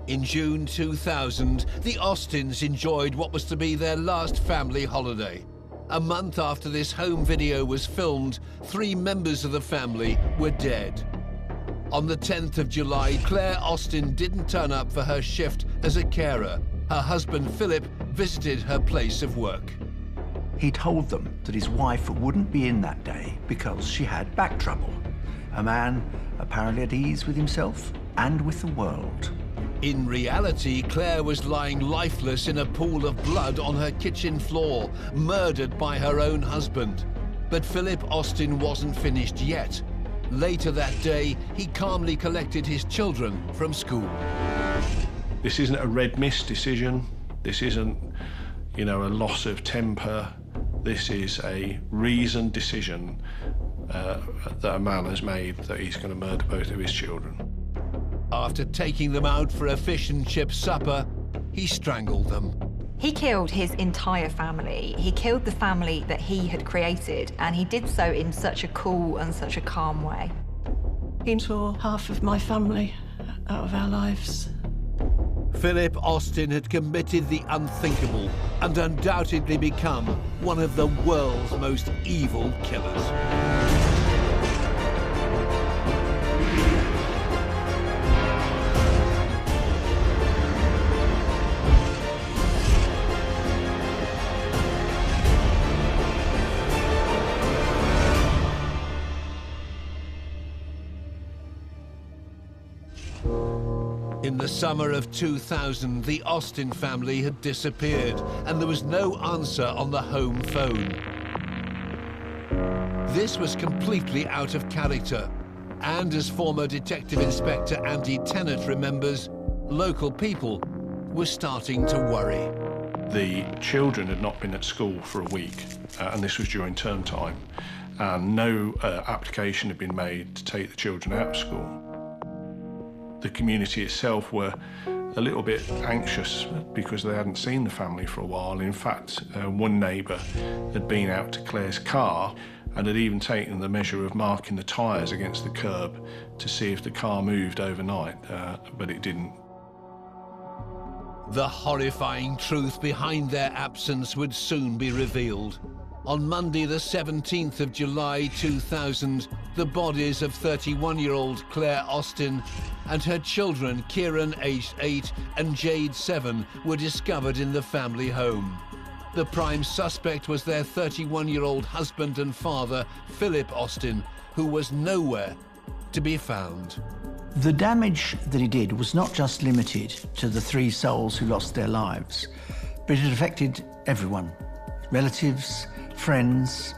In June 2000, the Austins enjoyed what was to be their last family holiday. A month after this home video was filmed, 3 members of the family were dead. On the 10th of July, Claire Austin didn't turn up for her shift as a carer. Her husband, Philip, visited her place of work. He told them that his wife wouldn't be in that day because she had back trouble. A man apparently at ease with himself and with the world. In reality, Claire was lying lifeless in a pool of blood on her kitchen floor, murdered by her own husband. But Phillip Austin wasn't finished yet. Later that day, he calmly collected his children from school. This isn't a red mist decision. This isn't, a loss of temper. This is a reasoned decision that a man has made that he's going to murder both of his children. After taking them out for a fish and chip supper, he strangled them. He killed his entire family. He killed the family that he had created, and he did so in such a cool and such a calm way. He tore half of my family out of our lives. Phillip Austin had committed the unthinkable and undoubtedly become one of the world's most evil killers. In the summer of 2000, the Austin family had disappeared, and there was no answer on the home phone. This was completely out of character, and as former Detective Inspector Andy Tennant remembers, local people were starting to worry. The children had not been at school for a week, and this was during term time, and no application had been made to take the children out of school. The community itself were a little bit anxious because they hadn't seen the family for a while. In fact, one neighbour had been out to Claire's car and had even taken the measure of marking the tyres against the curb to see if the car moved overnight, but it didn't. The horrifying truth behind their absence would soon be revealed. On Monday, the 17th of July 2000, the bodies of 31-year-old Claire Austin and her children, Kieren, aged 8, and Jade, 7, were discovered in the family home. The prime suspect was their 31-year-old husband and father, Phillip Austin, who was nowhere to be found. The damage that he did was not just limited to the 3 souls who lost their lives, but it affected everyone. Relatives, friends.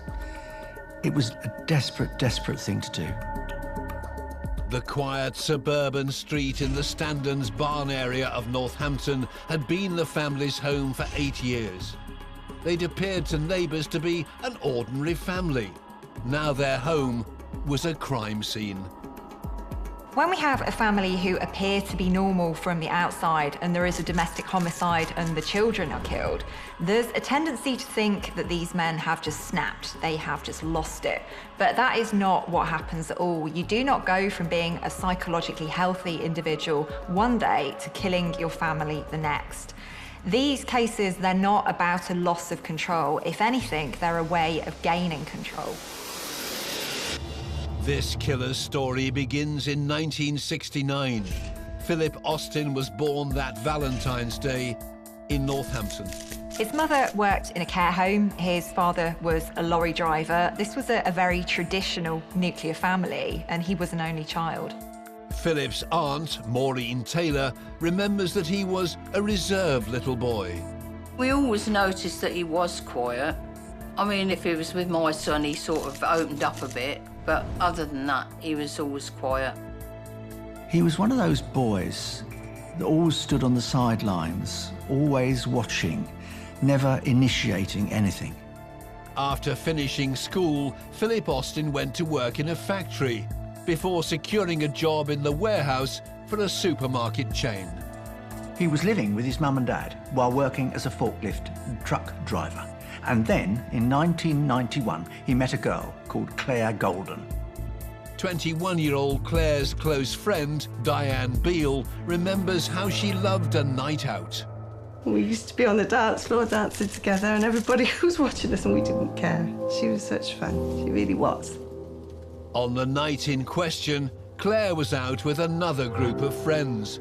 It was a desperate, desperate thing to do. The quiet suburban street in the Standons Barn area of Northampton had been the family's home for 8 years. They'd appeared to neighbours to be an ordinary family. Now their home was a crime scene. When we have a family who appear to be normal from the outside and there is a domestic homicide and the children are killed, there's a tendency to think that these men have just snapped, they have just lost it. But that is not what happens at all. You do not go from being a psychologically healthy individual one day to killing your family the next. These cases, they're not about a loss of control. If anything, they're a way of gaining control. This killer's story begins in 1969. Phillip Austin was born that Valentine's Day in Northampton. His mother worked in a care home. His father was a lorry driver. This was a very traditional nuclear family, and he was an only child. Phillip's aunt, Maureen Taylor, remembers that he was a reserved little boy. We always noticed that he was quiet. I mean, if he was with my son, he sort of opened up a bit. But other than that, he was always quiet. He was one of those boys that always stood on the sidelines, always watching, never initiating anything. After finishing school, Phillip Austin went to work in a factory before securing a job in the warehouse for a supermarket chain. He was living with his mum and dad while working as a forklift truck driver. And then, in 1991, he met a girl called Claire Golden. 21-year-old Claire's close friend, Diane Beale, remembers how she loved a night out. We used to be on the dance floor dancing together and everybody was watching us and we didn't care. She was such fun, she really was. On the night in question, Claire was out with another group of friends.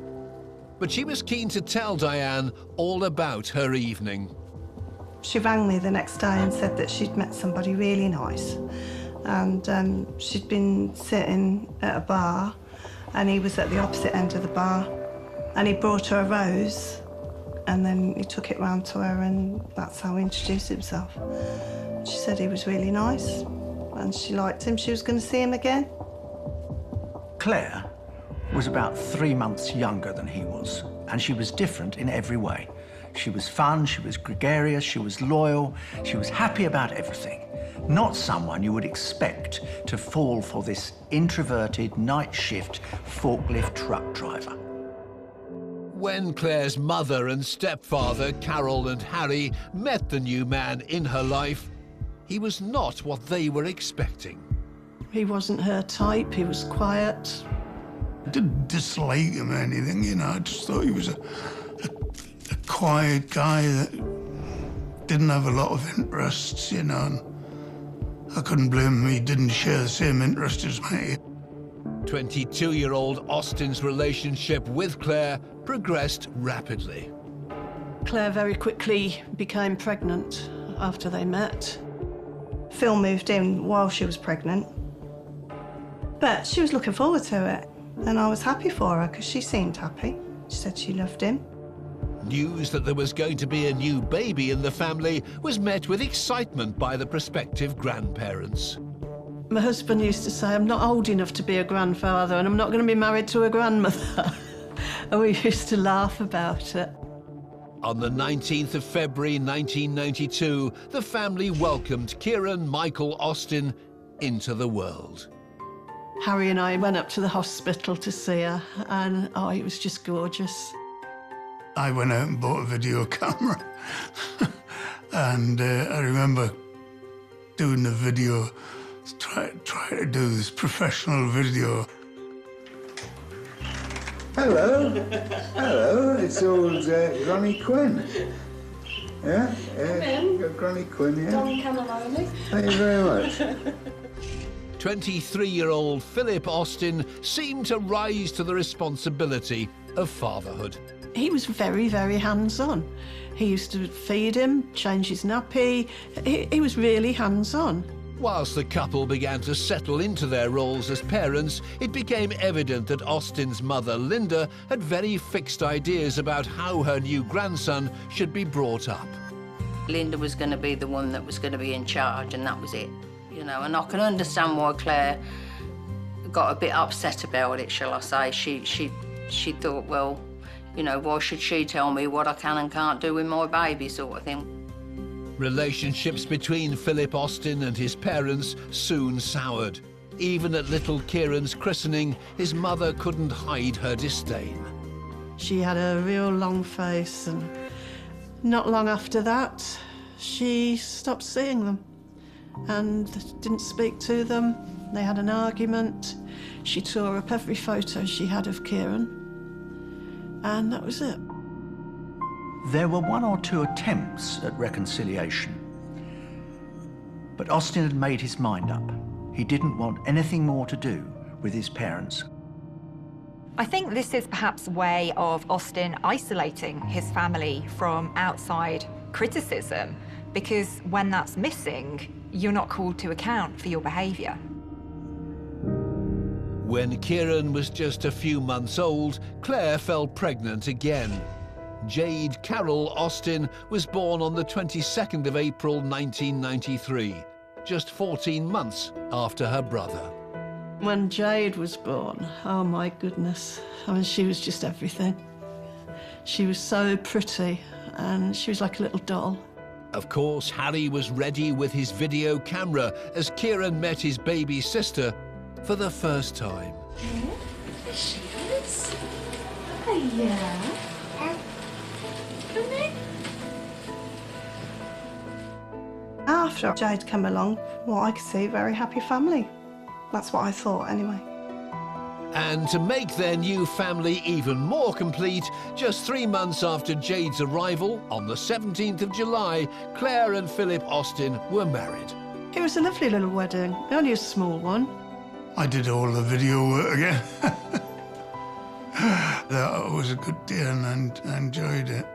But she was keen to tell Diane all about her evening. She rang me the next day and said that she'd met somebody really nice. And she'd been sitting at a bar and he was at the opposite end of the bar. And he brought her a rose and then he took it round to her and that's how he introduced himself. She said he was really nice and she liked him. She was going to see him again. Claire was about 3 months younger than he was, and she was different in every way. She was fun, she was gregarious, she was loyal, she was happy about everything. Not someone you would expect to fall for this introverted night shift forklift truck driver. When Claire's mother and stepfather, Carol and Harry, met the new man in her life, he was not what they were expecting. He wasn't her type, he was quiet. I didn't dislike him or anything, you know, I just thought he was a quiet guy that didn't have a lot of interests, you know, and I couldn't blame him, he didn't share the same interest as me. 22-year-old Austin's relationship with Claire progressed rapidly. Claire very quickly became pregnant after they met. Phil moved in while she was pregnant, but she was looking forward to it. And I was happy for her because she seemed happy. She said she loved him. News that there was going to be a new baby in the family was met with excitement by the prospective grandparents. My husband used to say, I'm not old enough to be a grandfather and I'm not going to be married to a grandmother. And we used to laugh about it. On the 19th of February 1992, the family welcomed Kieren Michael Austin into the world. Harry and I went up to the hospital to see her, and oh, it was just gorgeous. I went out and bought a video camera. And I remember doing the video, trying to do this professional video. Hello. Hello, it's old Granny Quinn. Yeah? Granny Quinn, yeah. Don Camilleri. Thank you very much. 23-year-old Phillip Austin seemed to rise to the responsibility of fatherhood. He was very, very hands-on. He used to feed him, change his nappy. He was really hands-on. Whilst the couple began to settle into their roles as parents, it became evident that Austin's mother, Linda, had very fixed ideas about how her new grandson should be brought up. Linda was going to be the one that was going to be in charge, and that was it. You know, and I can understand why Claire got a bit upset about it, shall I say. She thought, well, you know, why should she tell me what I can and can't do with my baby, sort of thing. Relationships between Phillip Austin and his parents soon soured. Even at little Kieren's christening, his mother couldn't hide her disdain. She had a real long face, and not long after that, she stopped seeing them and didn't speak to them. They had an argument. She tore up every photo she had of Kieren, and that was it. There were 1 or 2 attempts at reconciliation, but Austin had made his mind up. He didn't want anything more to do with his parents. I think this is perhaps a way of Austin isolating his family from outside criticism, because when that's missing, you're not called to account for your behaviour. When Kieren was just a few months old, Claire fell pregnant again. Jade Carol Austin was born on the 22nd of April 1993, just 14 months after her brother. When Jade was born, oh my goodness, I mean, she was just everything. She was so pretty, and she was like a little doll. Of course, Harry was ready with his video camera as Kieren met his baby sister for the first time. There she is. Hiya. Come in. After Jade came along, what I could see, a very happy family. That's what I thought, anyway. And to make their new family even more complete, just 3 months after Jade's arrival, on the 17th of July, Claire and Phillip Austin were married. It was a lovely little wedding, only a small one. I did all the video work again. That was a good day and I enjoyed it.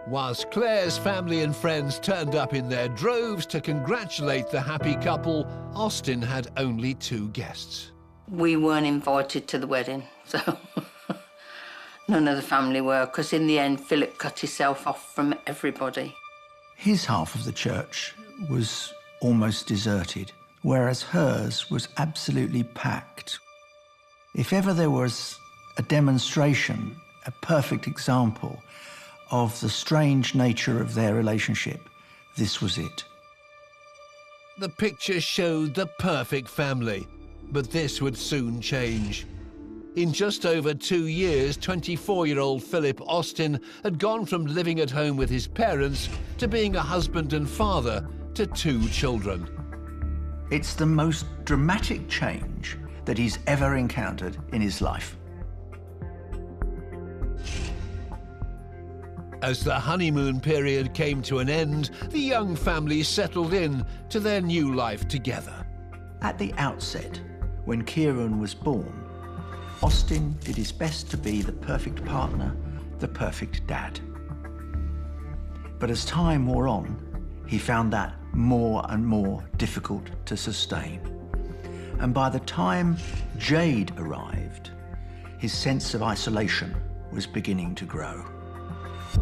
Whilst Claire's family and friends turned up in their droves to congratulate the happy couple, Austin had only 2 guests. We weren't invited to the wedding, so none of the family were, because in the end, Phillip cut himself off from everybody. His half of the church was almost deserted, whereas hers was absolutely packed. If ever there was a demonstration, a perfect example of the strange nature of their relationship, this was it. The picture showed the perfect family, but this would soon change. In just over 2 years, 24-year-old Phillip Austin had gone from living at home with his parents to being a husband and father to 2 children. It's the most dramatic change that he's ever encountered in his life. As the honeymoon period came to an end, the young family settled in to their new life together. At the outset, when Kieren was born, Austin did his best to be the perfect partner, the perfect dad. But as time wore on, he found that more and more difficult to sustain. And by the time Jade arrived, his sense of isolation was beginning to grow.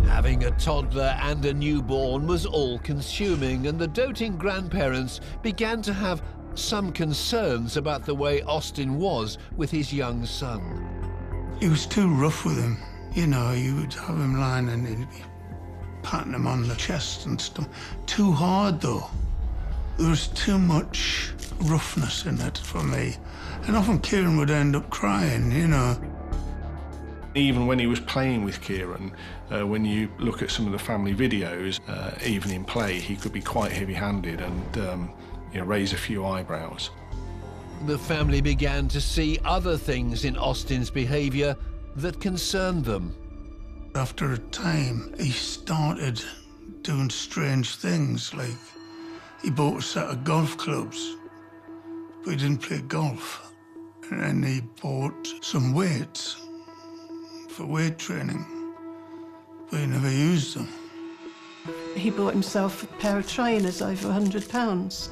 Having a toddler and a newborn was all-consuming, and the doting grandparents began to have some concerns about the way Austin was with his young son. He was too rough with him. You know, you would have him lying and he'd be patting him on the chest and stuff. Too hard, though. There was too much roughness in it for me. And often Kieren would end up crying, you know. Even when he was playing with Kieren, when you look at some of the family videos, even in play, he could be quite heavy-handed and you know, raise a few eyebrows. The family began to see other things in Austin's behaviour that concerned them. After a time, he started doing strange things, like he bought a set of golf clubs, but he didn't play golf. And he bought some weights for weight training, but he never used them. He bought himself a pair of trainers over £100.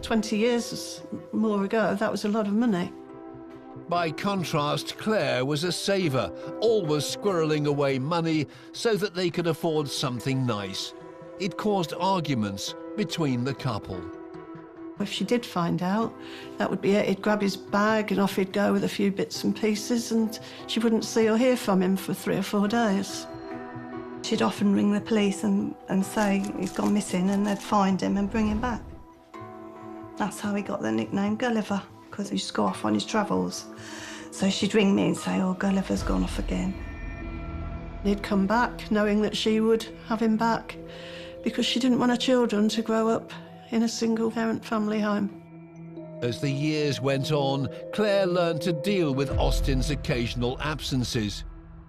20 years more ago, that was a lot of money. By contrast, Claire was a saver, always squirreling away money so that they could afford something nice. It caused arguments between the couple. If she did find out, that would be it. He'd grab his bag and off he'd go with a few bits and pieces, and she wouldn't see or hear from him for 3 or 4 days. She'd often ring the police and say he's gone missing, and they'd find him and bring him back. That's how he got the nickname Gulliver, because he used to go off on his travels. So she'd ring me and say, oh, Gulliver's gone off again. He'd come back knowing that she would have him back because she didn't want her children to grow up in a single-parent family home. As the years went on, Claire learned to deal with Austin's occasional absences.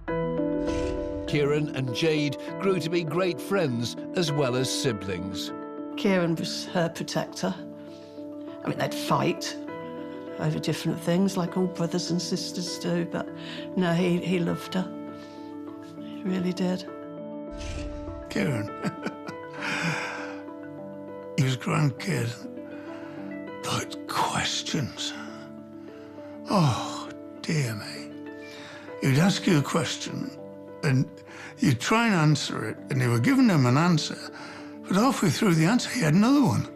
Kieren and Jade grew to be great friends as well as siblings. Kieren was her protector. I mean, they'd fight over different things, like all brothers and sisters do, but no, he loved her. He really did. Kieren, he was a grandkid, but questions. Oh, dear me. He'd ask you a question, and you'd try and answer it, and you were giving him an answer, but halfway through the answer, he had another one.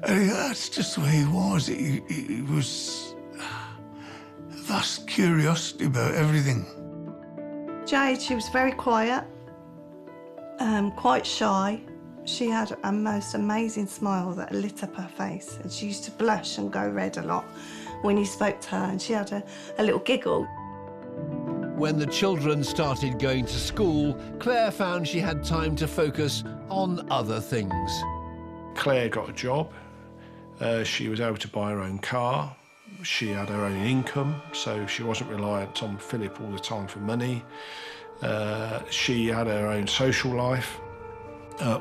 And that's just the way he was. He was a vast curiosity about everything. Jade, she was very quiet, quite shy. She had a most amazing smile that lit up her face, and she used to blush and go red a lot when he spoke to her, and she had a little giggle. When the children started going to school, Claire found she had time to focus on other things. Claire got a job, She was able to buy her own car. She had her own income, so she wasn't reliant on Philip all the time for money. She had her own social life.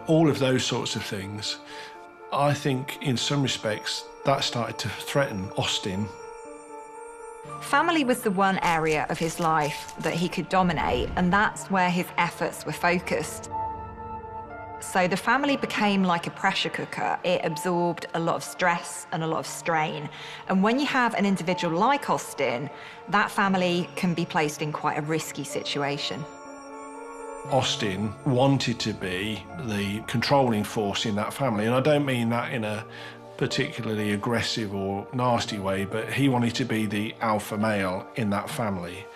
All of those sorts of things. I think, in some respects, that started to threaten Austin. Family was the one area of his life that he could dominate, and that's where his efforts were focused. So the family became like a pressure cooker. It absorbed a lot of stress and a lot of strain. And when you have an individual like Austin, that family can be placed in quite a risky situation. Austin wanted to be the controlling force in that family, and I don't mean that in a particularly aggressive or nasty way, but he wanted to be the alpha male in that family.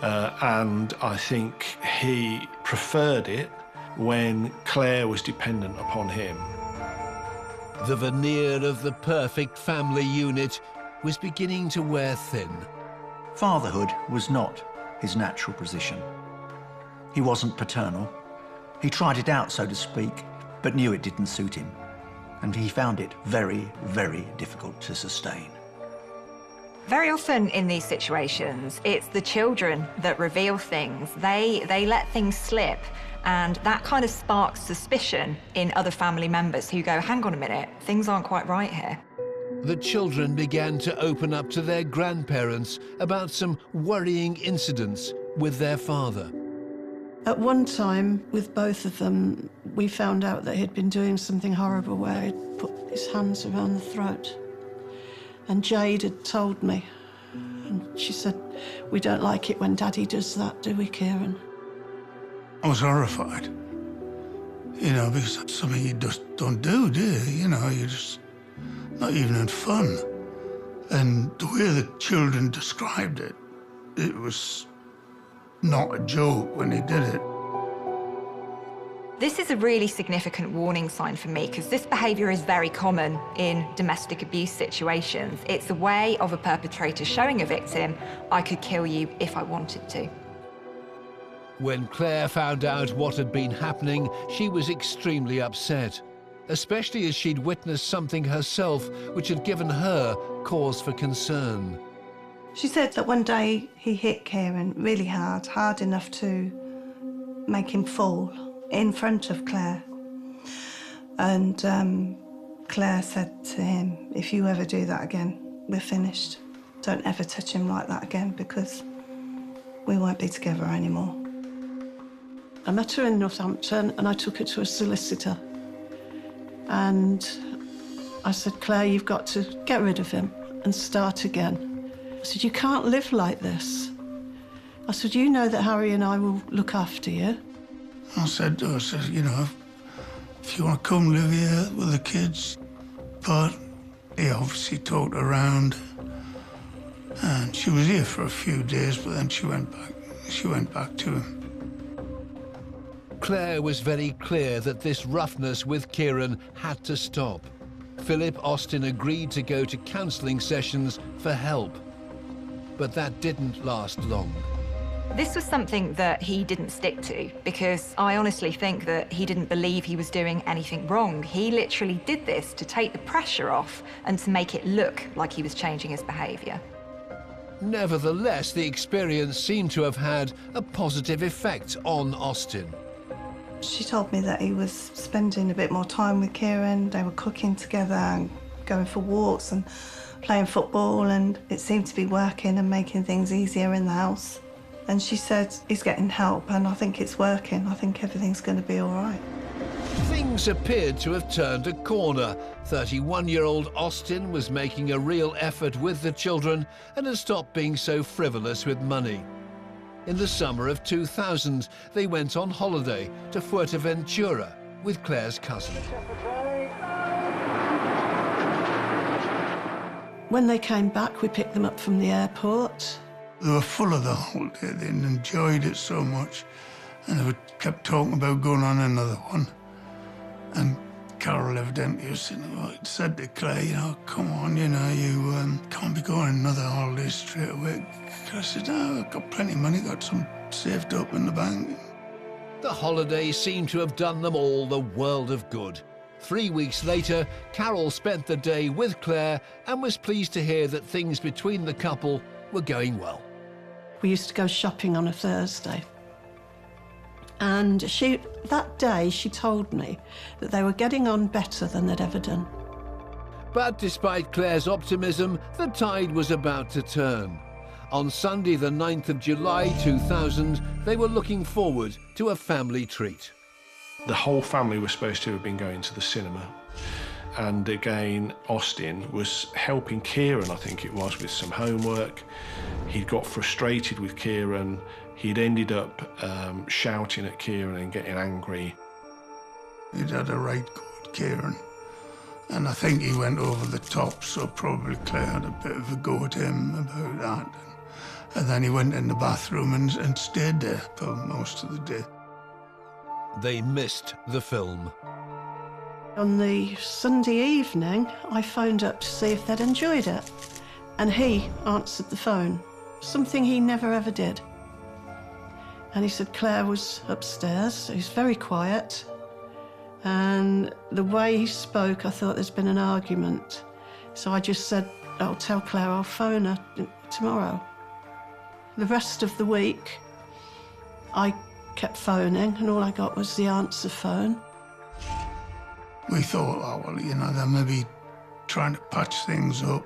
And I think he preferred it when Claire was dependent upon him. The veneer of the perfect family unit was beginning to wear thin. Fatherhood was not his natural position. He wasn't paternal. He tried it out, so to speak, but knew it didn't suit him. And he found it very, very difficult to sustain. Very often in these situations, it's the children that reveal things. They let things slip, and that kind of sparks suspicion in other family members who go, hang on a minute, things aren't quite right here. The children began to open up to their grandparents about some worrying incidents with their father. At one time, with both of them, we found out that he'd been doing something horrible where he'd put his hands around the throat. And Jade had told me, and she said, we don't like it when Daddy does that, do we, Kieren? I was horrified, you know, because that's something you just don't do you? You know, you're just not even in fun. And the way the children described it, it was not a joke when he did it. This is a really significant warning sign for me, because this behaviour is very common in domestic abuse situations. It's a way of a perpetrator showing a victim, I could kill you if I wanted to. When Claire found out what had been happening, she was extremely upset, especially as she'd witnessed something herself which had given her cause for concern. She said that one day he hit Kieren really hard enough to make him fall in front of Claire. And Claire said to him, if you ever do that again, we're finished. Don't ever touch him like that again, because we won't be together anymore. I met her in Northampton and I took her to a solicitor. And I said, Claire, you've got to get rid of him and start again. I said, you can't live like this. I said, you know that Harry and I will look after you. I said to her, you know, if you want to come live here with the kids. But he obviously talked around. And she was here for a few days, but then she went back to him. Claire was very clear that this roughness with Kieren had to stop. Phillip Austin agreed to go to counselling sessions for help. But that didn't last long. This was something that he didn't stick to, because I honestly think that he didn't believe he was doing anything wrong. He literally did this to take the pressure off and to make it look like he was changing his behaviour. Nevertheless, the experience seemed to have had a positive effect on Austin. She told me that he was spending a bit more time with Kieren. They were cooking together and going for walks and playing football, and it seemed to be working and making things easier in the house. And she said, he's getting help, and I think it's working. I think everything's going to be all right. Things appeared to have turned a corner. 31-year-old Austin was making a real effort with the children and had stopped being so frivolous with money. In the summer of 2000, they went on holiday to Fuerteventura with Claire's cousin. When they came back, we picked them up from the airport. They were full of the holiday. They enjoyed it so much. And they kept talking about going on another one. And Carol evidently said to Claire, you know, come on, you know, you can't be going on another holiday straight away. Claire said, no, I've got plenty of money, got some saved up in the bank. The holiday seemed to have done them all the world of good. 3 weeks later, Carol spent the day with Claire and was pleased to hear that things between the couple were going well. We used to go shopping on a Thursday. And that day she told me that they were getting on better than they'd ever done. But despite Claire's optimism, the tide was about to turn. On Sunday, the 9th of July 2000, they were looking forward to a family treat. The whole family was supposed to have been going to the cinema. And again, Austin was helping Kieren, I think it was, with some homework. He'd got frustrated with Kieren. He'd ended up shouting at Kieren and getting angry. He'd had a right go at Kieren. And I think he went over the top, so probably Claire had a bit of a go at him about that. And then he went in the bathroom and stayed there for most of the day. They missed the film. On the Sunday evening, I phoned up to see if they'd enjoyed it. And he answered the phone, something he never ever did. And he said Claire was upstairs, so he's very quiet. And the way he spoke, I thought there's been an argument. So I just said, I'll tell Claire I'll phone her tomorrow. The rest of the week, I kept phoning, and all I got was the answer phone. We thought, oh, well, you know, they're maybe trying to patch things up.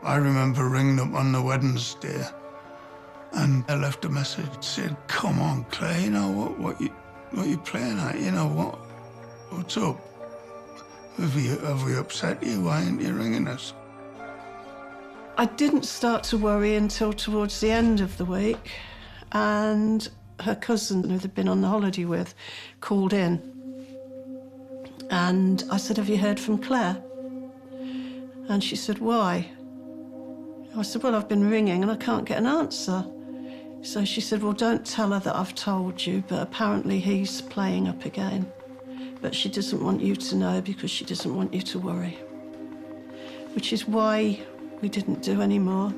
I remember ringing up on the Wednesday, and I left a message saying, come on, Claire, you know, what you playing at? You know, what's up? Have we upset you? Why aren't you ringing us? I didn't start to worry until towards the end of the week, and her cousin, who they'd been on the holiday with, called in. And I said, have you heard from Claire? And she said, why? I said, well, I've been ringing and I can't get an answer. So she said, well, don't tell her that I've told you, but apparently he's playing up again. But she doesn't want you to know because she doesn't want you to worry. Which is why we didn't do any more.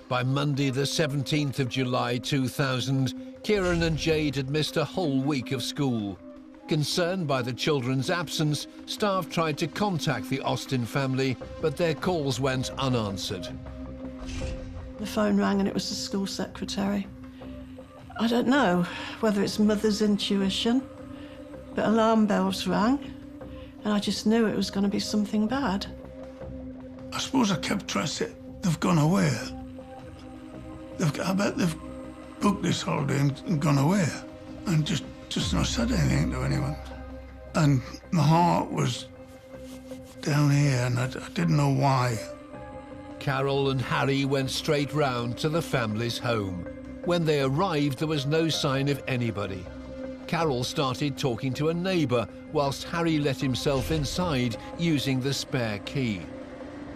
By Monday, the 17th of July 2000, Kieren and Jade had missed a whole week of school. Concerned by the children's absence, staff tried to contact the Austin family, but their calls went unanswered. The phone rang and it was the school secretary. I don't know whether it's mother's intuition, but alarm bells rang, and I just knew it was going to be something bad. I suppose I kept trying to say, they've gone away. I bet they've booked this holiday and gone away, and just not said anything to anyone. And my heart was down here, and I didn't know why. Carol and Harry went straight round to the family's home. When they arrived, there was no sign of anybody. Carol started talking to a neighbour, whilst Harry let himself inside using the spare key.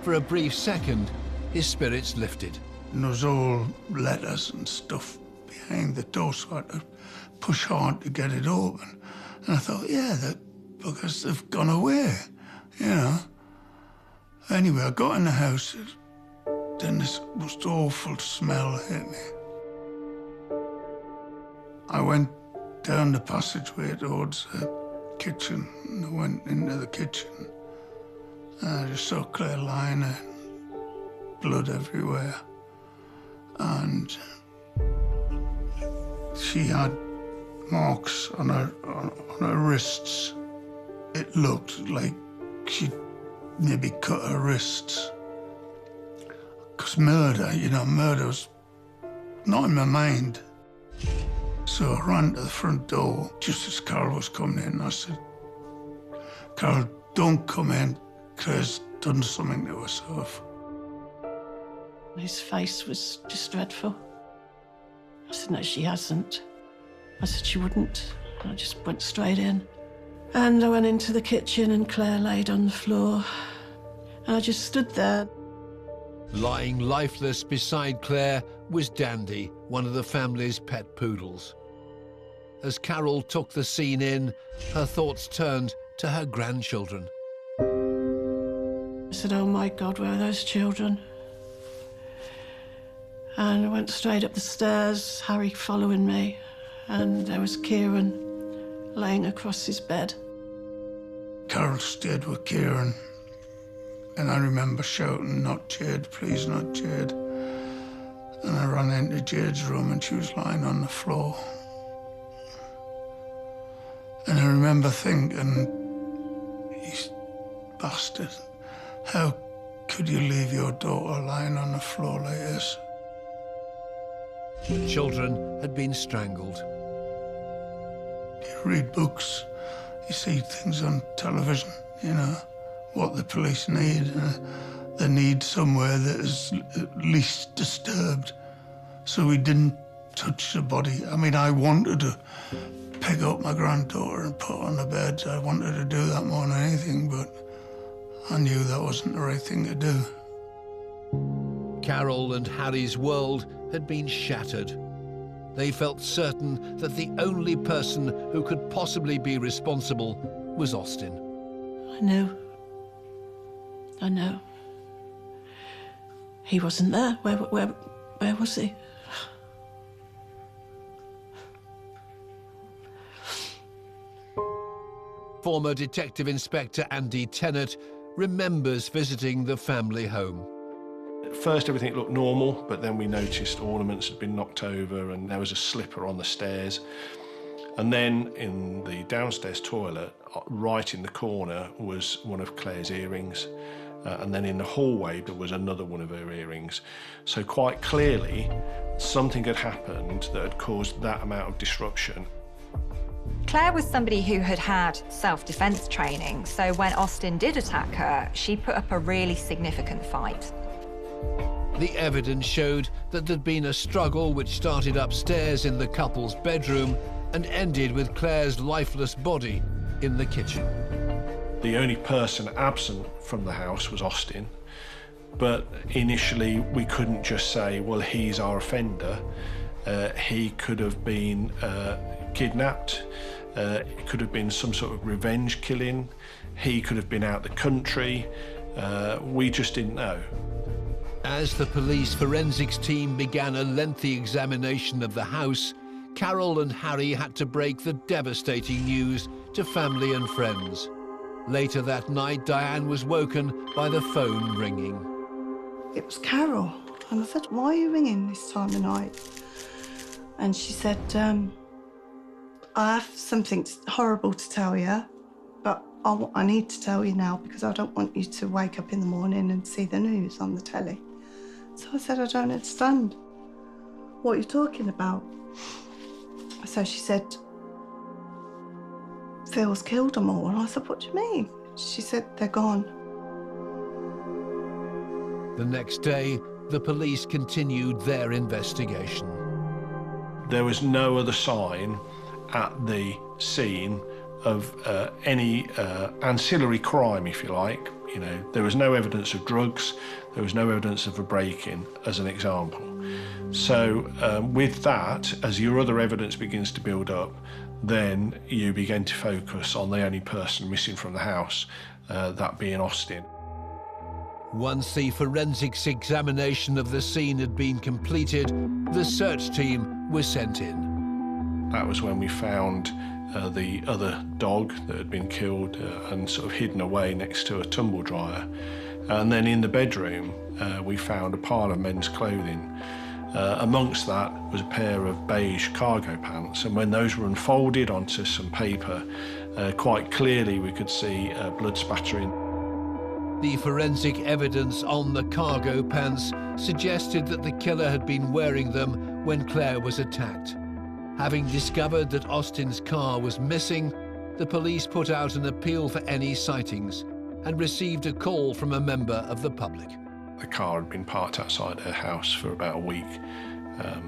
For a brief second, his spirits lifted. And there was all letters and stuff behind the door, so I had to push hard to get it open. And I thought, yeah, because they've gone away, you know. Anyway, I got in the house, then this most awful smell hit me. I went down the passageway towards the kitchen, and I went into the kitchen. And I just saw Claire lying there, blood everywhere. And she had marks on her wrists. It looked like she'd maybe cut her wrists. Because murder, you know, murder was not in my mind. So I ran to the front door just as Carol was coming in. I said, Carol, don't come in. Claire's done something to herself. His face was just dreadful. I said, no, she hasn't. I said she wouldn't. And I just went straight in. And I went into the kitchen and Claire laid on the floor. And I just stood there. Lying lifeless beside Claire was Dandy, one of the family's pet poodles. As Carol took the scene in, her thoughts turned to her grandchildren. I said, oh my God, where are those children? And I went straight up the stairs, Harry following me, and there was Kieren laying across his bed. Carol stayed with Kieren, and I remember shouting, "Not Jade, please, not Jade." And I ran into Jade's room and she was lying on the floor. And I remember thinking, "You bastard, how could you leave your daughter lying on the floor like this?" The children had been strangled. You read books, you see things on television, you know, what the police need. They need somewhere that is at least disturbed. So we didn't touch the body. I mean, I wanted to pick up my granddaughter and put her on the bed. I wanted to do that more than anything, but I knew that wasn't the right thing to do. Carol and Harry's world had been shattered. They felt certain that the only person who could possibly be responsible was Austin. I know. I know. He wasn't there. Where was he? Former Detective Inspector Andy Tennant remembers visiting the family home. At first everything looked normal, but then we noticed ornaments had been knocked over and there was a slipper on the stairs. And then in the downstairs toilet, right in the corner, was one of Claire's earrings. And then in the hallway, there was another one of her earrings. So quite clearly, something had happened that had caused that amount of disruption. Claire was somebody who had had self-defense training, so when Austin did attack her, she put up a really significant fight. The evidence showed that there'd been a struggle which started upstairs in the couple's bedroom and ended with Claire's lifeless body in the kitchen. The only person absent from the house was Austin, but initially we couldn't just say, well, he's our offender. He could have been kidnapped. It could have been some sort of revenge killing. He could have been out the country. We just didn't know. As the police forensics team began a lengthy examination of the house, Carol and Harry had to break the devastating news to family and friends. Later that night, Diane was woken by the phone ringing. It was Carol, and I said, "Why are you ringing this time of night?" And she said, "I have something horrible to tell you, but I need to tell you now because I don't want you to wake up in the morning and see the news on the telly." So I said, "I don't understand. What are you talking about?" So she said, "Phil's killed them all." And I said, "What do you mean?" She said, "They're gone." The next day, the police continued their investigation. There was no other sign at the scene of any ancillary crime, if you like. You know, there was no evidence of drugs, there was no evidence of a break-in, as an example. So with that, as your other evidence begins to build up, then you begin to focus on the only person missing from the house, that being Austin. Once the forensics examination of the scene had been completed, the search team was sent in. That was when we found the other dog that had been killed and sort of hidden away next to a tumble dryer. And then in the bedroom, we found a pile of men's clothing. Amongst that was a pair of beige cargo pants, and when those were unfolded onto some paper, quite clearly we could see blood spattering. The forensic evidence on the cargo pants suggested that the killer had been wearing them when Claire was attacked. Having discovered that Austin's car was missing, the police put out an appeal for any sightings and received a call from a member of the public. The car had been parked outside her house for about a week,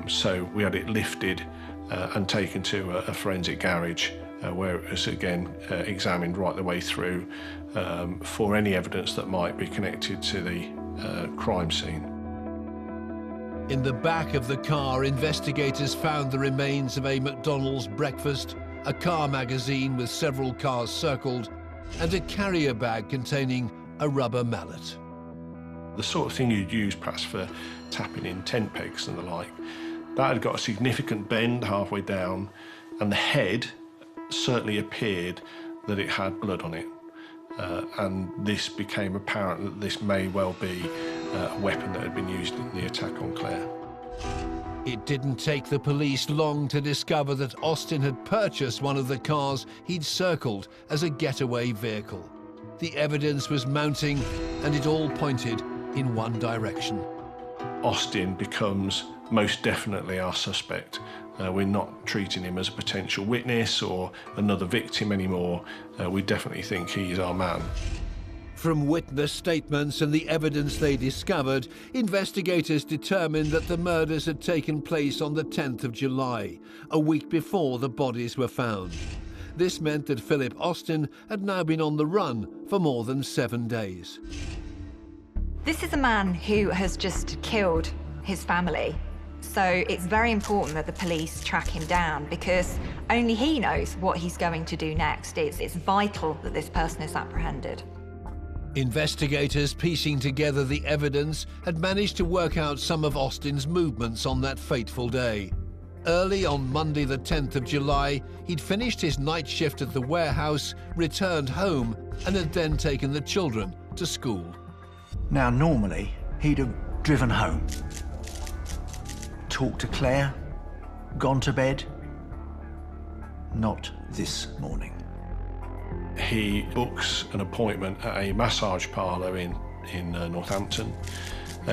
so we had it lifted and taken to a forensic garage where it was again examined right the way through for any evidence that might be connected to the crime scene. In the back of the car, investigators found the remains of a McDonald's breakfast, a car magazine with several cars circled, and a carrier bag containing a rubber mallet. The sort of thing you'd use perhaps for tapping in tent pegs and the like, that had got a significant bend halfway down, and the head certainly appeared that it had blood on it. and this became apparent that this may well be a weapon that had been used in the attack on Claire. It didn't take the police long to discover that Austin had purchased one of the cars he'd circled as a getaway vehicle. The evidence was mounting, and it all pointed in one direction. Austin becomes most definitely our suspect. We're not treating him as a potential witness or another victim anymore. We definitely think he is our man. From witness statements and the evidence they discovered, investigators determined that the murders had taken place on the 10th of July, a week before the bodies were found. This meant that Phillip Austin had now been on the run for more than 7 days. This is a man who has just killed his family. So it's very important that the police track him down, because only he knows what he's going to do next. It's vital that this person is apprehended. Investigators piecing together the evidence had managed to work out some of Austin's movements on that fateful day. Early on Monday the 10th of July, he'd finished his night shift at the warehouse, returned home, and had then taken the children to school. Now, normally, he'd have driven home, talked to Claire, gone to bed. Not this morning. He books an appointment at a massage parlour in Northampton.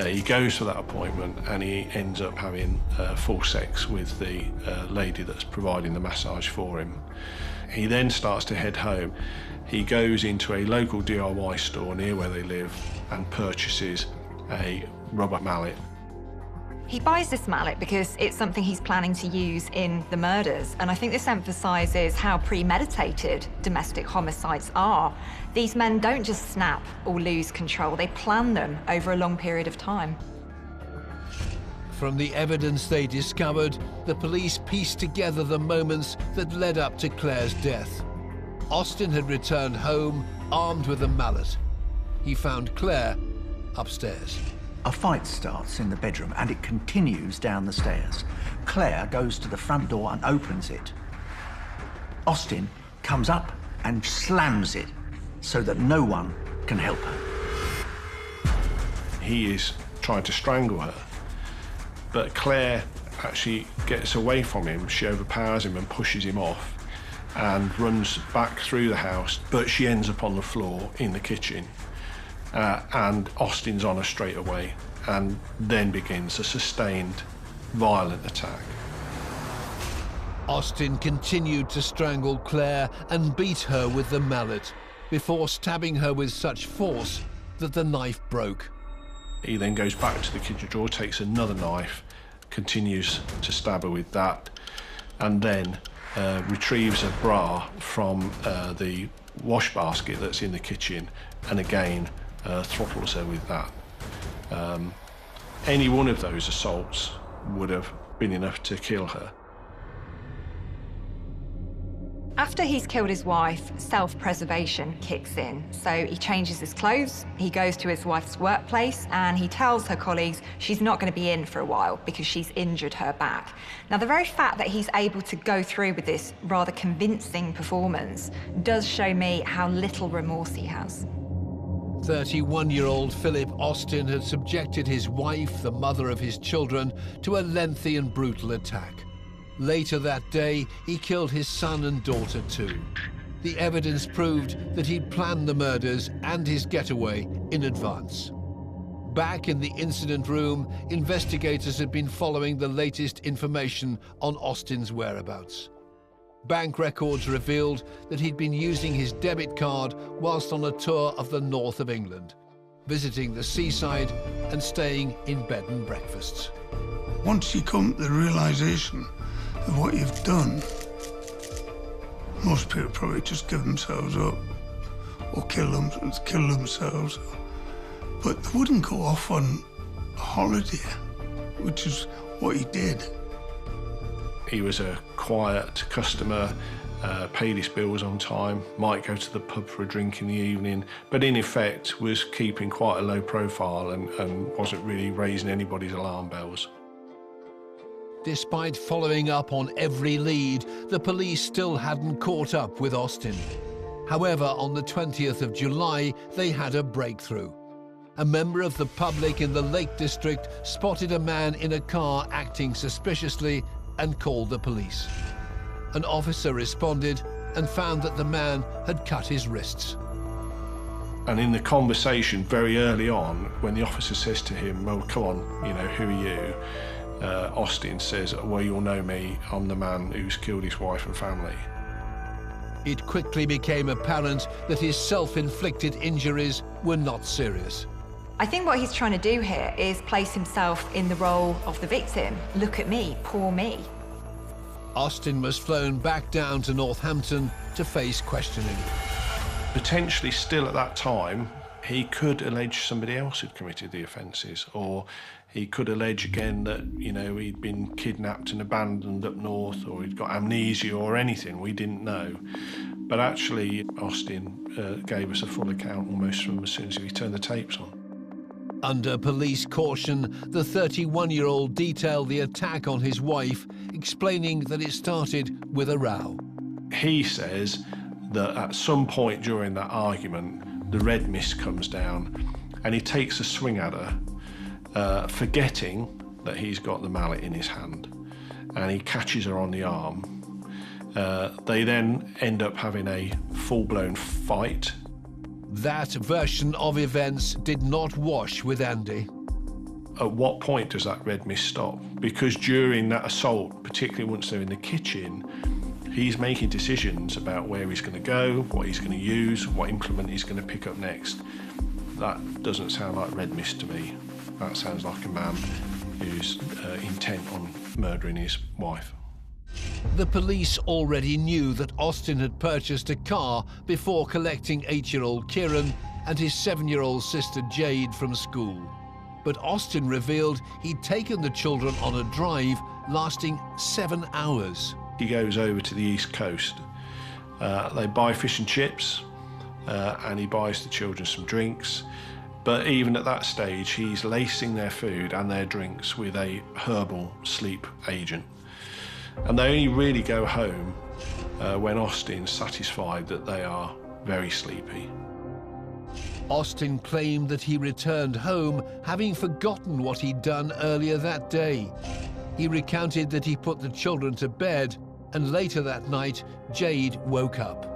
He goes to that appointment and he ends up having full sex with the lady that's providing the massage for him. He then starts to head home. He goes into a local DIY store near where they live and purchases a rubber mallet. He buys this mallet because it's something he's planning to use in the murders, and I think this emphasises how premeditated domestic homicides are. These men don't just snap or lose control, they plan them over a long period of time. From the evidence they discovered, the police pieced together the moments that led up to Claire's death. Austin had returned home armed with a mallet. He found Claire upstairs. A fight starts in the bedroom and it continues down the stairs. Claire goes to the front door and opens it. Austin comes up and slams it so that no one can help her. He is trying to strangle her, but Claire actually gets away from him. She overpowers him and pushes him off and runs back through the house, but she ends up on the floor in the kitchen. And Austin's on her straight away, and then begins a sustained, violent attack. Austin continued to strangle Claire and beat her with the mallet before stabbing her with such force that the knife broke. He then goes back to the kitchen drawer, takes another knife, continues to stab her with that, and then retrieves a bra from the wash basket that's in the kitchen, and again throttles her with that. Any one of those assaults would have been enough to kill her. After he's killed his wife, self-preservation kicks in. So he changes his clothes, he goes to his wife's workplace, and he tells her colleagues she's not going to be in for a while because she's injured her back. Now, the very fact that he's able to go through with this rather convincing performance does show me how little remorse he has. 31-year-old Phillip Austin had subjected his wife, the mother of his children, to a lengthy and brutal attack. Later that day, he killed his son and daughter too. The evidence proved that he'd planned the murders and his getaway in advance. Back in the incident room, investigators had been following the latest information on Austin's whereabouts. Bank records revealed that he'd been using his debit card whilst on a tour of the north of England, visiting the seaside and staying in bed and breakfasts. Once you come to the realisation of what you've done, most people probably just give themselves up or kill themselves. But they wouldn't go off on a holiday, which is what he did. He was a quiet customer, paid his bills on time, might go to the pub for a drink in the evening, but in effect was keeping quite a low profile and wasn't really raising anybody's alarm bells. Despite following up on every lead, the police still hadn't caught up with Austin. However, on the 20th of July, they had a breakthrough. A member of the public in the Lake District spotted a man in a car acting suspiciously and called the police. An officer responded and found that the man had cut his wrists. And in the conversation very early on, when the officer says to him, well, come on, you know, who are you? Austin says, well, you'll know me, I'm the man who's killed his wife and family. It quickly became apparent that his self-inflicted injuries were not serious. I think what he's trying to do here is place himself in the role of the victim. Look at me, poor me. Austin was flown back down to Northampton to face questioning. Potentially still at that time, he could allege somebody else had committed the offences, or he could allege again that, you know, he'd been kidnapped and abandoned up north, or he'd got amnesia or anything, we didn't know. But actually, Austin gave us a full account almost from as soon as we turned the tapes on. Under police caution, the 31-year-old detailed the attack on his wife, explaining that it started with a row. He says that at some point during that argument, the red mist comes down and he takes a swing at her, forgetting that he's got the mallet in his hand, and he catches her on the arm. They then end up having a full-blown fight. That version of events did not wash with Andy. At what point does that red mist stop? Because during that assault, particularly once they're in the kitchen, he's making decisions about where he's going to go, what he's going to use, what implement he's going to pick up next. That doesn't sound like red mist to me. That sounds like a man who's intent on murdering his wife. The police already knew that Austin had purchased a car before collecting 8-year-old Kieren and his 7-year-old sister Jade from school. But Austin revealed he'd taken the children on a drive lasting 7 hours. He goes over to the East Coast. They buy fish and chips, and he buys the children some drinks. But even at that stage, he's lacing their food and their drinks with a herbal sleep agent. And they only really go home when Austin's satisfied that they are very sleepy. Austin claimed that he returned home having forgotten what he'd done earlier that day. He recounted that he put the children to bed, and later that night, Jade woke up.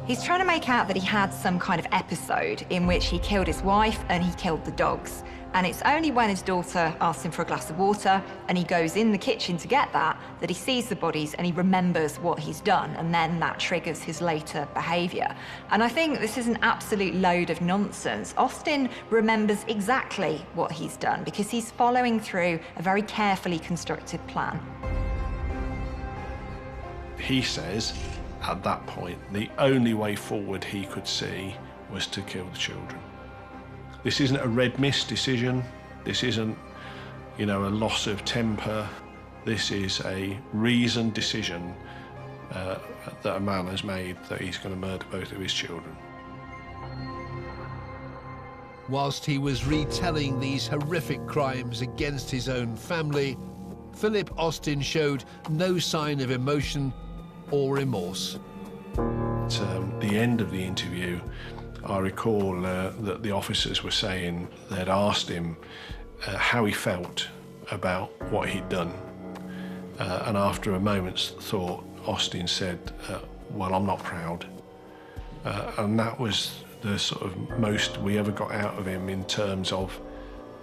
He's trying to make out that he had some kind of episode in which he killed his wife and he killed the dogs. And it's only when his daughter asks him for a glass of water and he goes in the kitchen to get that he sees the bodies and he remembers what he's done, and then that triggers his later behaviour. And I think this is an absolute load of nonsense. Austin remembers exactly what he's done because he's following through a very carefully constructed plan. He says, at that point, the only way forward he could see was to kill the children. This isn't a red mist decision. This isn't, you know, a loss of temper. This is a reasoned decision that a man has made that he's going to murder both of his children. Whilst he was retelling these horrific crimes against his own family, Phillip Austin showed no sign of emotion or remorse. At the end of the interview, I recall that the officers were saying they'd asked him how he felt about what he'd done. And after a moment's thought, Austin said, well, I'm not proud. And that was the sort of most we ever got out of him in terms of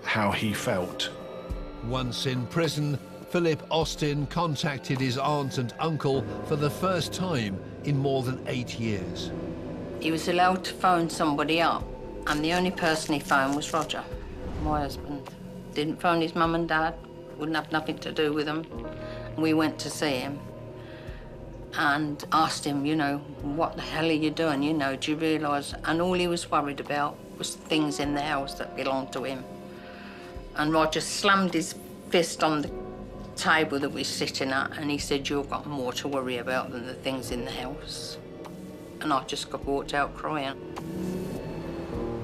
how he felt. Once in prison, Phillip Austin contacted his aunt and uncle for the first time in more than 8 years. He was allowed to phone somebody up, and the only person he phoned was Roger, my husband. Didn't phone his mum and dad, wouldn't have nothing to do with them. We went to see him and asked him, you know, what the hell are you doing, you know, do you realise? And all he was worried about was things in the house that belonged to him. And Roger slammed his fist on the table that we're sitting at, and he said, you've got more to worry about than the things in the house. And I just got walked out crying.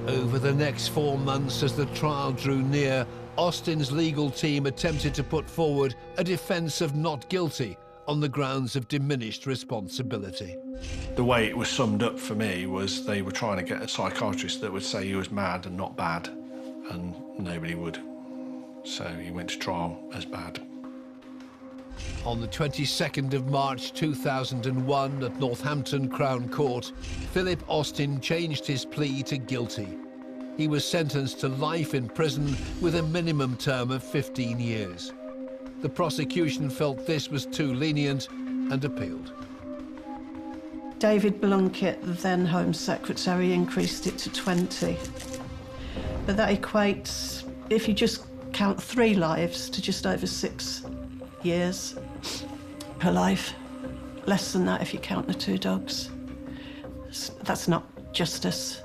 Over the next 4 months, as the trial drew near, Austin's legal team attempted to put forward a defence of not guilty on the grounds of diminished responsibility. The way it was summed up for me was they were trying to get a psychiatrist that would say he was mad and not bad, and nobody would. So he went to trial as bad. On the 22nd of March 2001 at Northampton Crown Court, Phillip Austin changed his plea to guilty. He was sentenced to life in prison with a minimum term of 15 years. The prosecution felt this was too lenient and appealed. David Blunkett, the then Home Secretary, increased it to 20. But that equates, if you just count 3 lives, to just over 6 years per life. Less than that if you count the 2 dogs. That's not justice.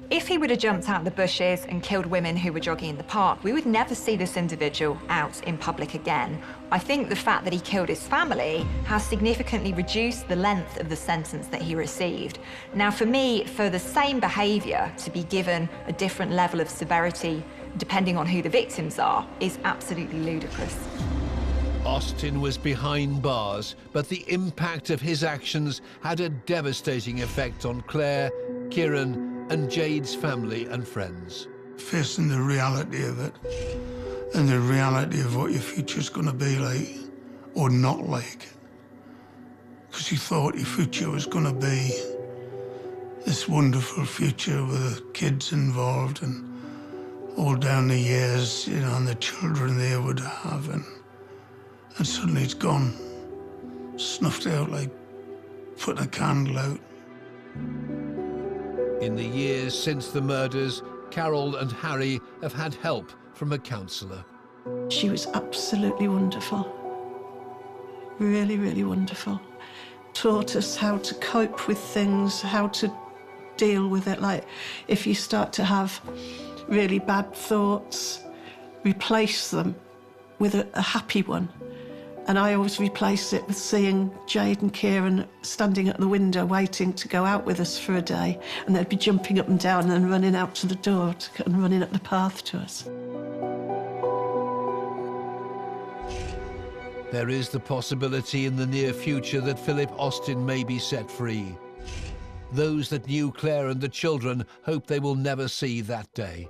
If he would have jumped out the bushes and killed women who were jogging in the park, we would never see this individual out in public again. I think the fact that he killed his family has significantly reduced the length of the sentence that he received. Now, for me, for the same behaviour to be given a different level of severity depending on who the victims are is absolutely ludicrous. Austin was behind bars, but the impact of his actions had a devastating effect on Claire, Kieren, and Jade's family and friends. Facing the reality of it, and the reality of what your future's going to be like, or not like. Because you thought your future was going to be this wonderful future with kids involved and all down the years, you know, and the children they would have, and suddenly it's gone, snuffed out like putting a candle out. In the years since the murders, Carol and Harry have had help from a counsellor. She was absolutely wonderful. Really, really wonderful. Taught us how to cope with things, how to deal with it. Like, if you start to have really bad thoughts, replace them with a happy one. And I always replace it with seeing Jade and Kieren standing at the window waiting to go out with us for a day, and they'd be jumping up and down and running out to the door and running up the path to us. There is the possibility in the near future that Phillip Austin may be set free. Those that knew Claire and the children hope they will never see that day.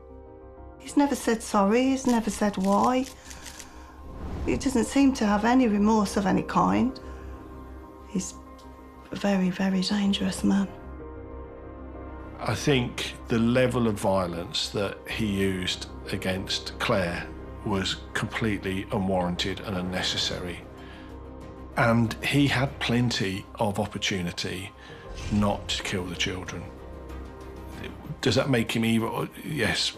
He's never said sorry, he's never said why. He doesn't seem to have any remorse of any kind. He's a very, very dangerous man. I think the level of violence that he used against Claire was completely unwarranted and unnecessary. And he had plenty of opportunity not to kill the children. Does that make him evil? Yes.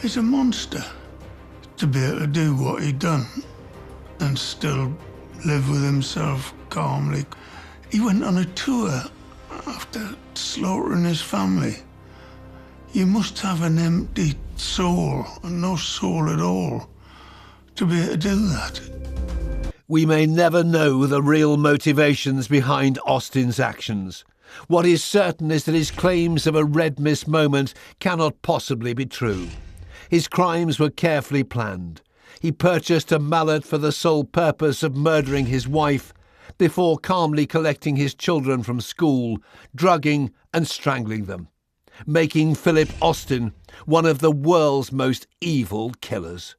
He's a monster. To be able to do what he'd done and still live with himself calmly. He went on a tour after slaughtering his family. You must have an empty soul and no soul at all to be able to do that. We may never know the real motivations behind Austin's actions. What is certain is that his claims of a red mist moment cannot possibly be true. His crimes were carefully planned. He purchased a mallet for the sole purpose of murdering his wife before calmly collecting his children from school, drugging and strangling them, making Phillip Austin one of the world's most evil killers.